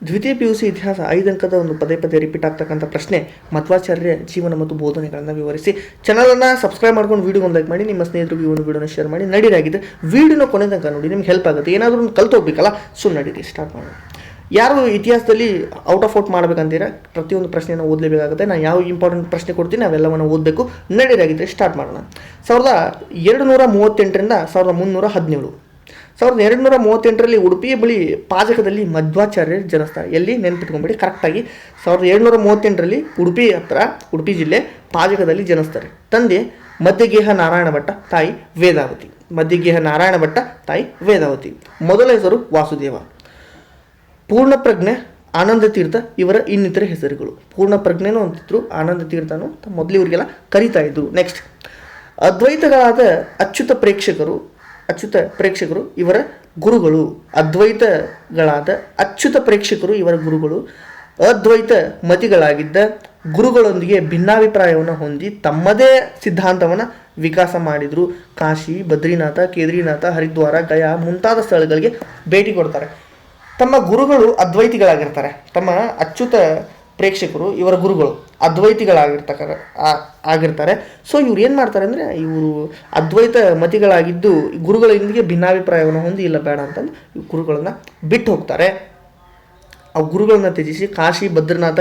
ದ್ವಿತೀಯ PUC ಇತಿಹಾಸ 5 ಅಂಕದ ಒಂದು ಪದೇ ಪದೇ ರಿಪೀಟ್ ಆಗ್ತಕ್ಕಂಥ ಪ್ರಶ್ನೆ. ಮಧ್ವಾಚಾರ್ಯ ಜೀವನ ಮತ್ತು ಬೋಧನೆಗಳನ್ನು ವಿವರಿಸಿ. ಚಾನಲನ್ನು ಸಬ್ಸ್ಕ್ರೈಬ್ ಮಾಡ್ಕೊಂಡು ವಿಡಿಯೋ ಒಂದು ಲೈಕ್ ಮಾಡಿ, ನಿಮ್ಮ ಸ್ನೇಹಿತರಿಗೆ ಈ ಒಂದು ವಿಡಿಯೋನ ಶೇರ್ ಮಾಡಿ. ನಡೀರಾಗಿದೆ ವಿಡಿಯೋನ ಕೊನೆ ತನಕ ನೋಡಿ, ನಿಮ್ಗೆ ಹೆಲ್ಪ್ ಆಗುತ್ತೆ. ಏನಾದರೂ ಒಂದು ಕಲ್ತು ಹೋಗ್ಬೇಕಲ್ಲ, ನಡೀರಿ ಸ್ಟಾರ್ಟ್ ಮಾಡೋಣ. ಯಾರು ಇತಿಹಾಸದಲ್ಲಿ ಔಟ್ ಆಫ್ ಔಟ್ ಮಾಡಬೇಕಂತೀರಾ, ಪ್ರತಿಯೊಂದು ಪ್ರಶ್ನೆಯನ್ನು ಓದಲೇಬೇಕಾಗುತ್ತೆ. ನಾನು ಯಾವ ಇಂಪಾರ್ಟೆಂಟ್ ಪ್ರಶ್ನೆ ಕೊಡ್ತೀನಿ ಅವೆಲ್ಲವನ್ನು ಓದಬೇಕು. ನಡೀರಾಗಿದ್ದರೆ ಸ್ಟಾರ್ಟ್ ಮಾಡೋಣ. 1238ರಿಂದ 1317. 1238ರಲ್ಲಿ ಉಡುಪಿಯ ಬಳಿ ಪಾಜಕದಲ್ಲಿ ಮಧ್ವಾಚಾರ್ಯರು ಜನಿಸ್ತಾರೆ. ಎಲ್ಲಿ ನೆನಪಿಟ್ಕೊಂಡ್ಬಿಡಿ ಕರೆಕ್ಟಾಗಿ. 1738ರಲ್ಲಿ ಉಡುಪಿ ಹತ್ರ, ಉಡುಪಿ ಜಿಲ್ಲೆ ಪಾಜಕದಲ್ಲಿ ಜನಿಸ್ತಾರೆ. ತಂದೆ ಮಧ್ಯಗೇಹ ನಾರಾಯಣ ಭಟ್ಟ, ತಾಯಿ ವೇದಾವತಿ. ಮಧ್ಯಗೇಹ ನಾರಾಯಣ ಭಟ್ಟ, ತಾಯಿ ವೇದಾವತಿ. ಮೊದಲ ಹೆಸರು ವಾಸುದೇವ. ಪೂರ್ಣಪ್ರಜ್ಞೆ ಆನಂದ ತೀರ್ಥ ಇವರ ಇನ್ನಿತರ ಹೆಸರುಗಳು. ಪೂರ್ಣಪ್ರಜ್ಞೆನೂ ಅಂತಿದ್ರು, ಆನಂದ ತೀರ್ಥನು ಮೊದಲು ಇವರಿಗೆಲ್ಲ ಕರೀತಾ ಇದ್ರು. ನೆಕ್ಸ್ಟ್, ಅದ್ವೈತಗಳಾದ ಅಚ್ಯುತ ಪ್ರೇಕ್ಷಕರು ಇವರ ಗುರುಗಳು. ಅದ್ವೈತಗಳಾದ ಅಚ್ಯುತ ಪ್ರೇಕ್ಷಕರು ಇವರ ಗುರುಗಳು. ಅದ್ವೈತ ಮತಿಗಳಾಗಿದ್ದ ಗುರುಗಳೊಂದಿಗೆ ಭಿನ್ನಾಭಿಪ್ರಾಯವನ್ನು ಹೊಂದಿ ತಮ್ಮದೇ ಸಿದ್ಧಾಂತವನ್ನು ವಿಕಾಸ ಮಾಡಿದರು. ಕಾಶಿ, ಬದ್ರಿನಾಥ, ಕೇದಾರನಾಥ, ಹರಿದ್ವಾರ, ಗಯಾ ಮುಂತಾದ ಸ್ಥಳಗಳಿಗೆ ಭೇಟಿ ಕೊಡ್ತಾರೆ. ತಮ್ಮ ಗುರುಗಳು ಅದ್ವೈತಿಗಳಾಗಿರ್ತಾರೆ. ತಮ್ಮ ಅಚ್ಯುತ ಪ್ರೇಕ್ಷಕರು ಇವರ ಗುರುಗಳು ಆಗಿರ್ತಾರೆ. ಸೊ ಇವ್ರು ಏನು ಮಾಡ್ತಾರೆ ಅಂದರೆ, ಇವರು ಅದ್ವೈತ ಮತಿಗಳಾಗಿದ್ದು ಗುರುಗಳೊಂದಿಗೆ ಭಿನ್ನಾಭಿಪ್ರಾಯವನ್ನು ಹೊಂದಿ ಇಲ್ಲ ಬೇಡ ಅಂತಂದು ಗುರುಗಳನ್ನು ಬಿಟ್ಟು ಹೋಗ್ತಾರೆ. ಆ ಗುರುಗಳನ್ನ ತ್ಯಜಿಸಿ ಕಾಶಿ, ಬದ್ರಿನಾಥ,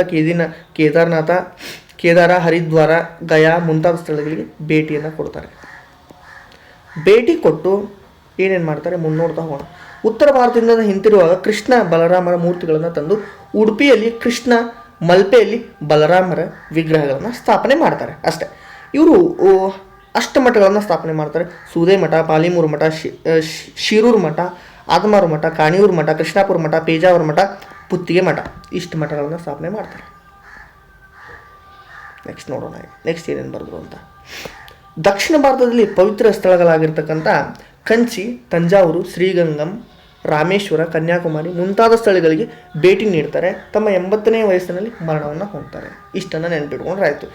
ಕೇದಾರ, ಹರಿದ್ವಾರ, ಗಯಾ ಮುಂತಾದ ಸ್ಥಳಗಳಿಗೆ ಭೇಟಿಯನ್ನು ಕೊಡ್ತಾರೆ. ಭೇಟಿ ಕೊಟ್ಟು ಏನೇನು ಮಾಡ್ತಾರೆ ಮುನ್ನೋಡ್ತಾ ಹೋಗೋಣ. ಉತ್ತರ ಭಾರತದಿಂದ ಹಿಂತಿರುವಾಗ ಕೃಷ್ಣ ಬಲರಾಮರ ಮೂರ್ತಿಗಳನ್ನು ತಂದು ಉಡುಪಿಯಲ್ಲಿ ಕೃಷ್ಣ, ಮಲ್ಪೆಯಲ್ಲಿ ಬಲರಾಮರ ವಿಗ್ರಹಗಳನ್ನು ಸ್ಥಾಪನೆ ಮಾಡ್ತಾರೆ. ಅಷ್ಟೇ. ಇವರು ಅಷ್ಟಮಠಗಳನ್ನು ಸ್ಥಾಪನೆ ಮಾಡ್ತಾರೆ. ಸೂದೆ ಮಠ, ಪಾಲಿಮೂರು ಮಠ, ಶಿರೂರು ಮಠ, ಆದಮಾರು ಮಠ, ಕಾಣಿಯೂರು ಮಠ, ಕೃಷ್ಣಾಪುರ ಮಠ, ಪೇಜಾವರ ಮಠ, ಪುತ್ತಿಗೆ ಮಠ, ಇಷ್ಟು ಮಠಗಳನ್ನು ಸ್ಥಾಪನೆ ಮಾಡ್ತಾರೆ. ನೆಕ್ಸ್ಟ್ ನೋಡೋಣ. ನೆಕ್ಸ್ಟ್ ಏನೇನು ಬರೆದ್ರು ಅಂತ. ದಕ್ಷಿಣ ಭಾರತದಲ್ಲಿ ಪವಿತ್ರ ಸ್ಥಳಗಳಾಗಿರ್ತಕ್ಕಂಥ ಕಂಚಿ, ತಂಜಾವೂರು, ಶ್ರೀಗಂಗಂ, ರಾಮೇಶ್ವರ, ಕನ್ಯಾಕುಮಾರಿ ಮುಂತಾದ ಸ್ಥಳಗಳಿಗೆ ಭೇಟಿ ನೀಡ್ತಾರೆ. ತಮ್ಮ 80ನೇ ವಯಸ್ಸಿನಲ್ಲಿ ಮರಣವನ್ನು ಹೊಂದ್ತಾರೆ. ಇಷ್ಟನ್ನು ನೆನಪಿಟ್ಕೊಂಡ್ರೆ ಆಯಿತು.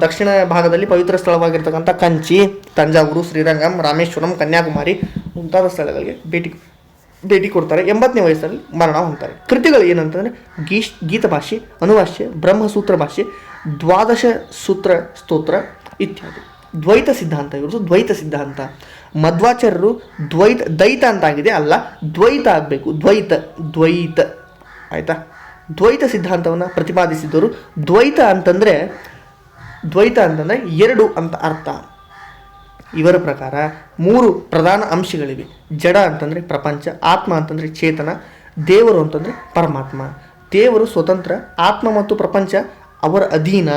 ದಕ್ಷಿಣ ಭಾಗದಲ್ಲಿ ಪವಿತ್ರ ಸ್ಥಳವಾಗಿರ್ತಕ್ಕಂಥ ಕಂಚಿ, ತಂಜಾವೂರು, ಶ್ರೀರಂಗಂ, ರಾಮೇಶ್ವರಂ, ಕನ್ಯಾಕುಮಾರಿ ಮುಂತಾದ ಸ್ಥಳಗಳಿಗೆ ಭೇಟಿ ಕೊಡ್ತಾರೆ. 80ನೇ ವಯಸ್ಸಲ್ಲಿ ಮರಣ ಹೊಂದ್ತಾರೆ. ಕೃತಿಗಳು ಏನಂತಂದರೆ ಗೀತಭಾಷೆ, ಅನುಭಾಷ್ಯ, ಬ್ರಹ್ಮಸೂತ್ರ ಭಾಷೆ, ದ್ವಾದಶ ಸೂತ್ರ ಸ್ತೋತ್ರ ಇತ್ಯಾದಿ. ದ್ವೈತ ಸಿದ್ಧಾಂತ, ಇವ್ರದ್ದು ದ್ವೈತ ಸಿದ್ಧಾಂತ. ಮಧ್ವಾಚಾರ್ಯರು ದೈತ ಅಂತಾಗಿದೆ, ಅಲ್ಲ ದ್ವೈತ ಆಗಬೇಕು. ದ್ವೈತ ಆಯಿತಾ. ದ್ವೈತ ಸಿದ್ಧಾಂತವನ್ನು ಪ್ರತಿಪಾದಿಸಿದವರು. ದ್ವೈತ ಅಂತಂದರೆ ಎರಡು ಅಂತ ಅರ್ಥ. ಇವರ ಪ್ರಕಾರ 3 ಪ್ರಧಾನ ಅಂಶಗಳಿವೆ. ಜಡ ಅಂತಂದರೆ ಪ್ರಪಂಚ, ಆತ್ಮ ಅಂತಂದರೆ ಚೇತನ, ದೇವರು ಅಂತಂದರೆ ಪರಮಾತ್ಮ. ದೇವರು ಸ್ವತಂತ್ರ, ಆತ್ಮ ಮತ್ತು ಪ್ರಪಂಚ ಅವರ ಅಧೀನ.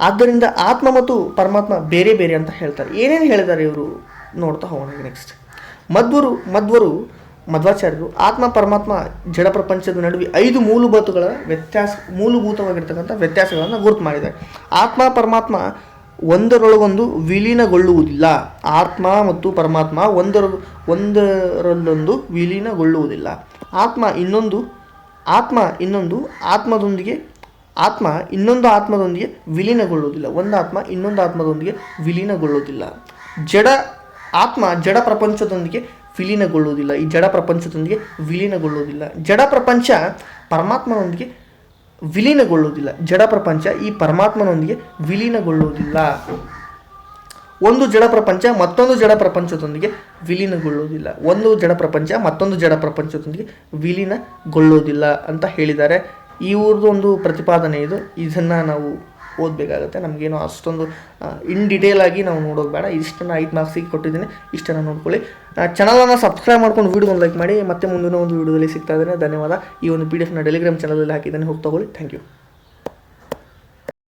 ಆದ್ದರಿಂದ ಆತ್ಮ ಮತ್ತು ಪರಮಾತ್ಮ ಬೇರೆ ಬೇರೆ ಅಂತ ಹೇಳ್ತಾರೆ. ಏನೇನು ಹೇಳಿದ್ದಾರೆ ಇವರು ನೋಡ್ತಾ ಹೋಗೋಣ. ನೆಕ್ಸ್ಟ್, ಮಧ್ವಾಚಾರ್ಯರು ಆತ್ಮ, ಪರಮಾತ್ಮ, ಜಡ ಪ್ರಪಂಚದ ನಡುವೆ 5 ಮೂಲಭೂತವಾಗಿರ್ತಕ್ಕಂಥ ವ್ಯತ್ಯಾಸಗಳನ್ನು ಗುರುತು ಮಾಡಿದ್ದಾರೆ. ಆತ್ಮ, ಪರಮಾತ್ಮ ಒಂದರೊಳಗೊಂದು ವಿಲೀನಗೊಳ್ಳುವುದಿಲ್ಲ. ಆತ್ಮ ಮತ್ತು ಪರಮಾತ್ಮ ಒಂದರಲ್ಲೊಂದು ವಿಲೀನಗೊಳ್ಳುವುದಿಲ್ಲ. ಆತ್ಮ ಇನ್ನೊಂದು ಆತ್ಮದೊಂದಿಗೆ ವಿಲೀನಗೊಳ್ಳುವುದಿಲ್ಲ. ಒಂದು ಆತ್ಮ ಇನ್ನೊಂದು ಆತ್ಮದೊಂದಿಗೆ ವಿಲೀನಗೊಳ್ಳುವುದಿಲ್ಲ. ಜಡ ಪ್ರಪಂಚದೊಂದಿಗೆ ವಿಲೀನಗೊಳ್ಳುವುದಿಲ್ಲ. ಈ ಜಡ ಪ್ರಪಂಚದೊಂದಿಗೆ ವಿಲೀನಗೊಳ್ಳುವುದಿಲ್ಲ. ಜಡ ಪ್ರಪಂಚ ಪರಮಾತ್ಮನೊಂದಿಗೆ ವಿಲೀನಗೊಳ್ಳುವುದಿಲ್ಲ. ಜಡ ಪ್ರಪಂಚ ಈ ಪರಮಾತ್ಮನೊಂದಿಗೆ ವಿಲೀನಗೊಳ್ಳುವುದಿಲ್ಲ. ಒಂದು ಜಡ ಪ್ರಪಂಚ ಮತ್ತೊಂದು ಜಡ ಪ್ರಪಂಚದೊಂದಿಗೆ ವಿಲೀನಗೊಳ್ಳುವುದಿಲ್ಲ. ಒಂದು ಜಡ ಪ್ರಪಂಚ ಮತ್ತೊಂದು ಜಡ ಪ್ರಪಂಚದೊಂದಿಗೆ ವಿಲೀನಗೊಳ್ಳುವುದಿಲ್ಲ ಅಂತ ಹೇಳಿದ್ದಾರೆ. ಇವ್ರದ್ದು ಒಂದು ಪ್ರತಿಪಾದನೆ ಇದು. ಇದನ್ನು ನಾವು ಓದಬೇಕಾಗತ್ತೆ. ನಮಗೇನು ಅಷ್ಟೊಂದು ಇನ್ ಡೀಟೇಲ್ ಆಗಿ ನಾವು ನೋಡೋದು ಬೇಡ. ಇಷ್ಟನ್ನು 5 ಮಾರ್ಕ್ಸಿಗೆ ಕೊಟ್ಟಿದ್ದೀನಿ. ಇಷ್ಟನ್ನು ನೋಡ್ಕೊಳ್ಳಿ. ಚಾನಲನ್ನು ಸಬ್ಸ್ಕ್ರೈಬ್ ಮಾಡ್ಕೊಂಡು ವಿಡಿಯೋ ಒಂದು ಲೈಕ್ ಮಾಡಿ. ಮತ್ತೆ ಮುಂದಿನ ಒಂದು ವಿಡಿಯೋದಲ್ಲಿ ಸಿಗ್ತಾ ಇದ್ದೇನೆ. ಧನ್ಯವಾದ. ಈ ಒಂದು PDF ಟೆಲಿಗ್ರಾಮ್ ಚಾನಲಲ್ಲಿ ಹಾಕಿದ್ದೇನೆ, ಹೋಗಿ ತಗೊಳ್ಳಿ. Thank you.